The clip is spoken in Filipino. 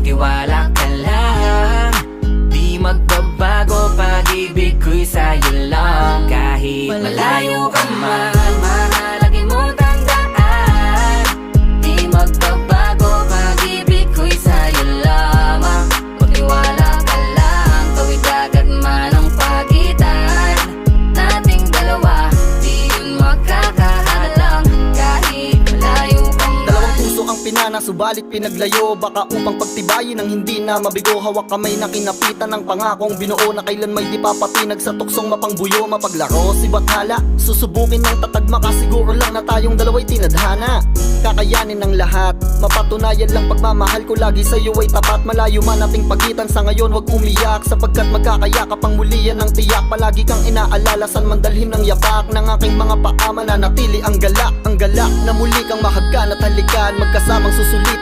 magtiwala ka lang. Di magbabago, pag-ibig ko'y sa'yo lang. Kahit malayo ka man, mahalagin mong tandaan. Di magbabago, pag-ibig ko'y sa'yo lamang. Magtiwala ka lang, tawid agad man ang pagitan nating dalawa, di yun magkakahalang. Kahit malayo ka man. Dalawang puso ang pinana, subalit pinaglayo. Baka upang pagtibayin ang hindi na mabigo. Hawak kamay na kinapitan ng pangakong binuo, na kailan may di papatinag sa tuksong mapangbuyo. Mapaglaro si Bathala, susubukin ng tatag, makasiguro lang na tayong dalawa'y tinadhana. Kakayanin ng lahat, mapatunayan lang pagmamahal ko lagi sa'yo ay tapat. Malayo man ating pagitan sa ngayon, wag umiyak, sapagkat magkakayakap ang muli yan ng tiyak. Palagi kang inaalala, san man dalhin ng yapak ng aking mga paa, mananatili ang galak na muli kang mahagkan at halikan. Magkasamang susulitin